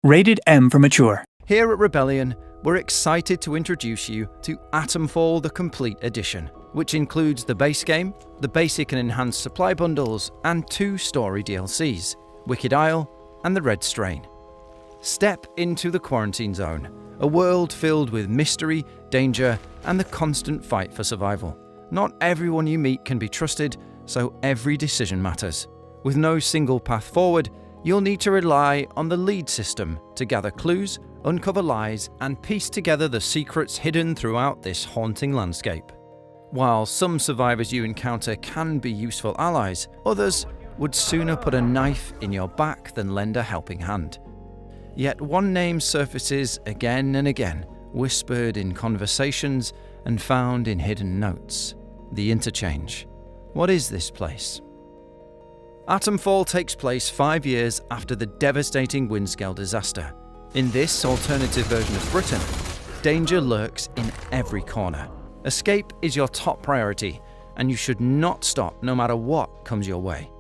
Rated M for mature. Here at Rebellion, we're excited to introduce you to Atomfall the Complete Edition, which includes the base game, the basic and enhanced supply bundles, and 2 story DLCs, Wicked Isle and the Red Strain. Step into the Quarantine Zone, a world filled with mystery, danger, and the constant fight for survival. Not everyone you meet can be trusted, so every decision matters. With no single path forward, you'll need to rely on the lead system to gather clues, uncover lies, and piece together the secrets hidden throughout this haunting landscape. While some survivors you encounter can be useful allies, others would sooner put a knife in your back than lend a helping hand. Yet one name surfaces again and again, whispered in conversations and found in hidden notes: the Interchange. What is this place? Atomfall takes place 5 years after the devastating Windscale disaster. In this alternative version of Britain, danger lurks in every corner. Escape is your top priority, and you should not stop no matter what comes your way.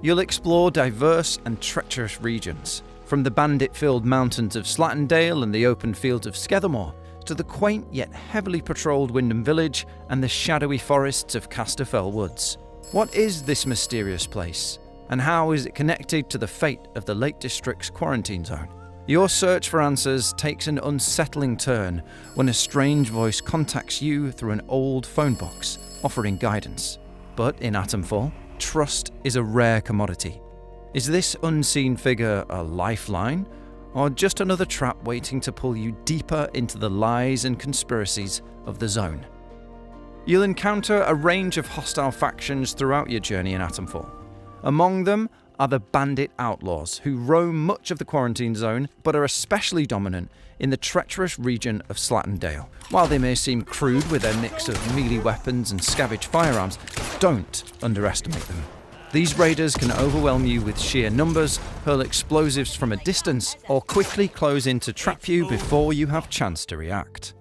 You'll explore diverse and treacherous regions, from the bandit-filled mountains of Slattendale and the open fields of Skethermore, to the quaint yet heavily patrolled Windham Village and the shadowy forests of Casterfell Woods. What is this mysterious place, and how is it connected to the fate of the Lake District's Quarantine Zone? Your search for answers takes an unsettling turn when a strange voice contacts you through an old phone box, offering guidance. But in Atomfall, trust is a rare commodity. Is this unseen figure a lifeline, or just another trap waiting to pull you deeper into the lies and conspiracies of the Zone? You'll encounter a range of hostile factions throughout your journey in Atomfall. Among them are the bandit outlaws, who roam much of the Quarantine Zone, but are especially dominant in the treacherous region of Slattendale. While they may seem crude with their mix of melee weapons and scavenged firearms, don't underestimate them. These raiders can overwhelm you with sheer numbers, hurl explosives from a distance, or quickly close in to trap you before you have chance to react.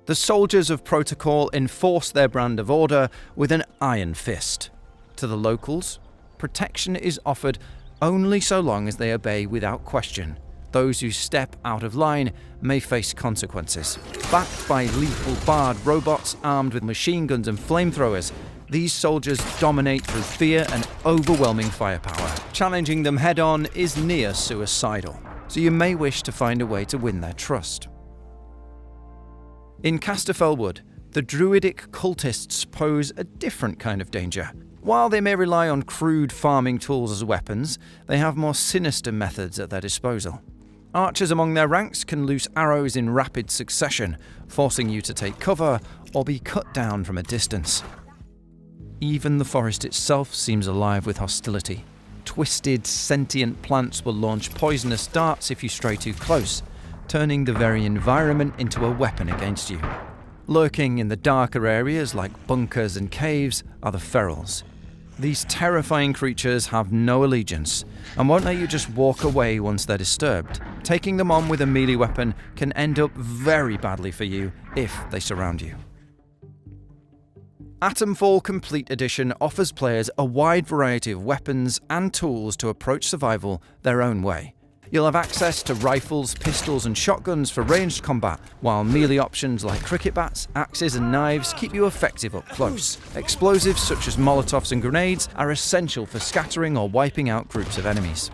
The soldiers of Protocol enforce their brand of order with an iron fist. To the locals, protection is offered only so long as they obey without question. Those who step out of line may face consequences. Backed by lethal barred robots armed with machine guns and flamethrowers, these soldiers dominate through fear and overwhelming firepower. Challenging them head-on is near suicidal, so you may wish to find a way to win their trust. In Casterfell Wood, the druidic cultists pose a different kind of danger. While they may rely on crude farming tools as weapons, they have more sinister methods at their disposal. Archers among their ranks can loose arrows in rapid succession, forcing you to take cover or be cut down from a distance. Even the forest itself seems alive with hostility. Twisted, sentient plants will launch poisonous darts if you stray too close, turning the very environment into a weapon against you. Lurking in the darker areas like bunkers and caves are the ferals. These terrifying creatures have no allegiance and won't let you just walk away once they're disturbed. Taking them on with a melee weapon can end up very badly for you if they surround you. Atomfall Complete Edition offers players a wide variety of weapons and tools to approach survival their own way. You'll have access to rifles, pistols, and shotguns for ranged combat, while melee options like cricket bats, axes, and knives keep you effective up close. Explosives such as Molotovs and grenades are essential for scattering or wiping out groups of enemies.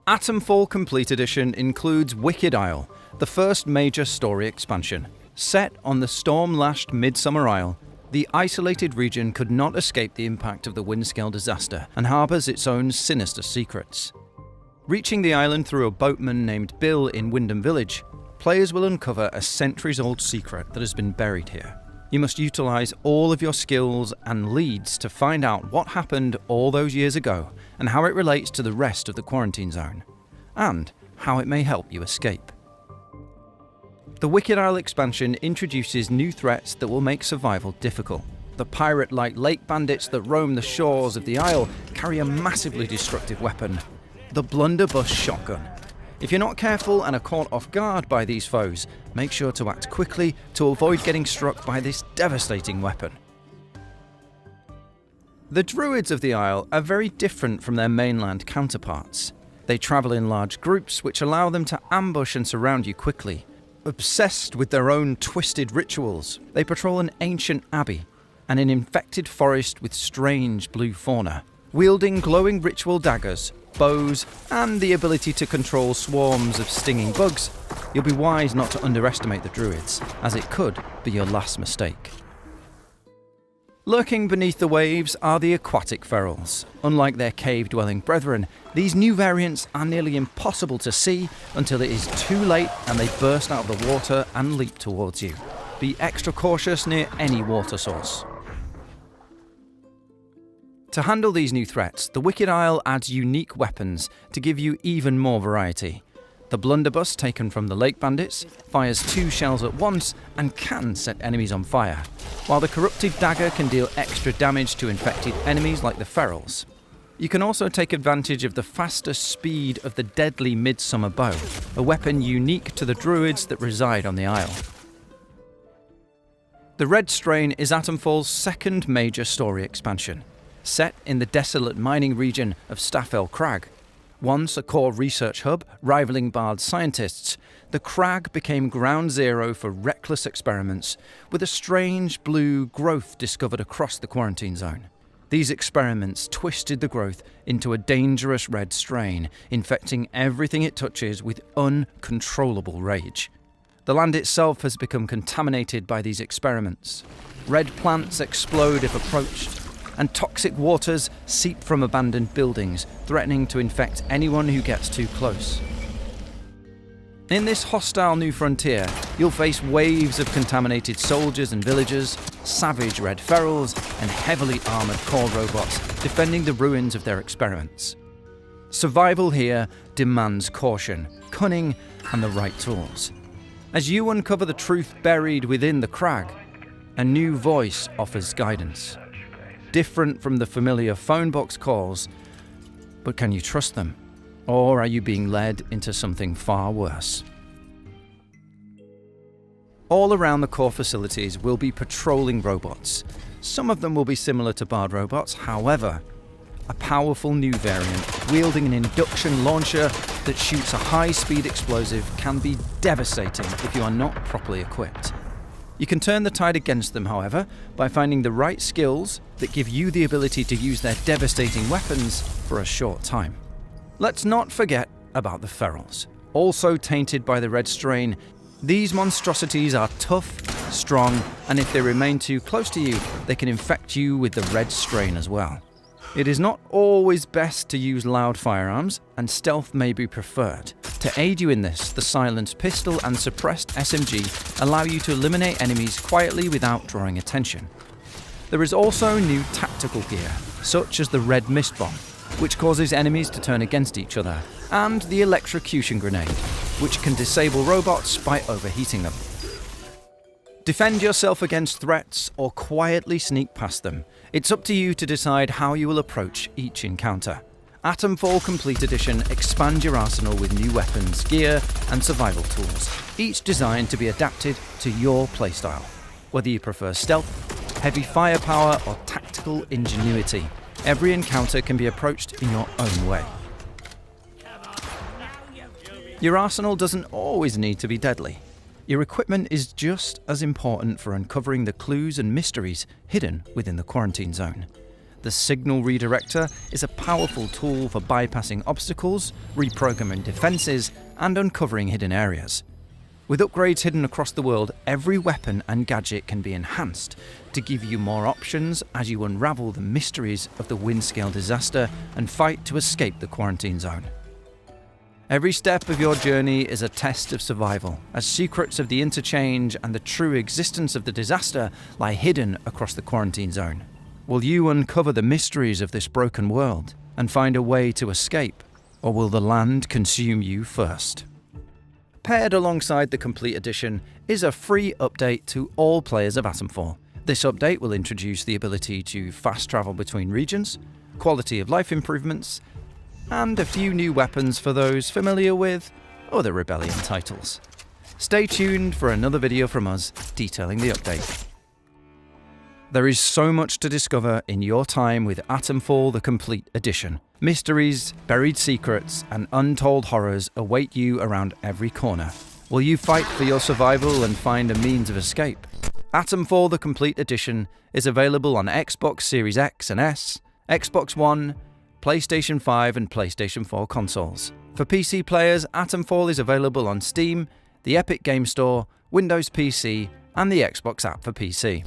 Atomfall Complete Edition includes Wicked Isle, the first major story expansion. Set on the storm-lashed Midsummer Isle, the isolated region could not escape the impact of the Windscale disaster and harbours its own sinister secrets. Reaching the island through a boatman named Bill in Windham Village, players will uncover a centuries-old secret that has been buried here. You must utilise all of your skills and leads to find out what happened all those years ago and how it relates to the rest of the Quarantine Zone, and how it may help you escape. The Wicked Isle expansion introduces new threats that will make survival difficult. The pirate-like lake bandits that roam the shores of the isle carry a massively destructive weapon: the blunderbuss shotgun. If you're not careful and are caught off guard by these foes, make sure to act quickly to avoid getting struck by this devastating weapon. The druids of the Isle are very different from their mainland counterparts. They travel in large groups, which allow them to ambush and surround you quickly. Obsessed with their own twisted rituals, they patrol an ancient abbey and an infected forest with strange blue fauna. Wielding glowing ritual daggers, bows, and the ability to control swarms of stinging bugs, you'll be wise not to underestimate the druids, as it could be your last mistake. Lurking beneath the waves are the aquatic ferals. Unlike their cave-dwelling brethren, these new variants are nearly impossible to see until it is too late and they burst out of the water and leap towards you. Be extra cautious near any water source. To handle these new threats, the Wicked Isle adds unique weapons to give you even more variety. The blunderbuss, taken from the lake bandits, fires 2 shells at once and can set enemies on fire, while the corrupted dagger can deal extra damage to infected enemies like the ferals. You can also take advantage of the faster speed of the deadly Midsummer Bow, a weapon unique to the druids that reside on the isle. The Red Strain is Atomfall's second major story expansion, set in the desolate mining region of Staffel Crag. Once a core research hub rivaling Bard's scientists, the crag became ground zero for reckless experiments, with a strange blue growth discovered across the quarantine zone. These experiments twisted the growth into a dangerous red strain, infecting everything it touches with uncontrollable rage. The land itself has become contaminated by these experiments. Red plants explode if approached, and toxic waters seep from abandoned buildings, threatening to infect anyone who gets too close. In this hostile new frontier, you'll face waves of contaminated soldiers and villagers, savage red ferals, and heavily armoured core robots defending the ruins of their experiments. Survival here demands caution, cunning, and the right tools. As you uncover the truth buried within the crag, a new voice offers guidance. Different from the familiar phone box calls, but can you trust them? Or are you being led into something far worse? All around the core facilities will be patrolling robots. Some of them will be similar to Bard robots, however, a powerful new variant wielding an induction launcher that shoots a high-speed explosive can be devastating if you are not properly equipped. You can turn the tide against them, however, by finding the right skills that give you the ability to use their devastating weapons for a short time. Let's not forget about the ferals. Also tainted by the red strain, these monstrosities are tough, strong, and if they remain too close to you, they can infect you with the red strain as well. It is not always best to use loud firearms, and stealth may be preferred. To aid you in this, the silenced pistol and suppressed SMG allow you to eliminate enemies quietly without drawing attention. There is also new tactical gear, such as the red mist bomb, which causes enemies to turn against each other, and the electrocution grenade, which can disable robots by overheating them. Defend yourself against threats or quietly sneak past them. It's up to you to decide how you will approach each encounter. Atomfall Complete Edition expands your arsenal with new weapons, gear, and survival tools, each designed to be adapted to your playstyle. Whether you prefer stealth, heavy firepower, or tactical ingenuity, every encounter can be approached in your own way. Your arsenal doesn't always need to be deadly. Your equipment is just as important for uncovering the clues and mysteries hidden within the quarantine zone. The Signal Redirector is a powerful tool for bypassing obstacles, reprogramming defenses, and uncovering hidden areas. With upgrades hidden across the world, every weapon and gadget can be enhanced to give you more options as you unravel the mysteries of the Windscale disaster and fight to escape the quarantine zone. Every step of your journey is a test of survival, as secrets of the interchange and the true existence of the disaster lie hidden across the quarantine zone. Will you uncover the mysteries of this broken world and find a way to escape, or will the land consume you first? Paired alongside the Complete Edition is a free update to all players of Atomfall. This update will introduce the ability to fast travel between regions, quality of life improvements, and a few new weapons for those familiar with other Rebellion titles. Stay tuned for another video from us detailing the update. There is so much to discover in your time with Atomfall the Complete Edition. Mysteries, buried secrets, and untold horrors await you around every corner. Will you fight for your survival and find a means of escape? Atomfall the Complete Edition is available on Xbox Series X and S, Xbox One, PlayStation 5 and PlayStation 4 consoles. For PC players, Atomfall is available on Steam, the Epic Game Store, Windows PC, and the Xbox app for PC.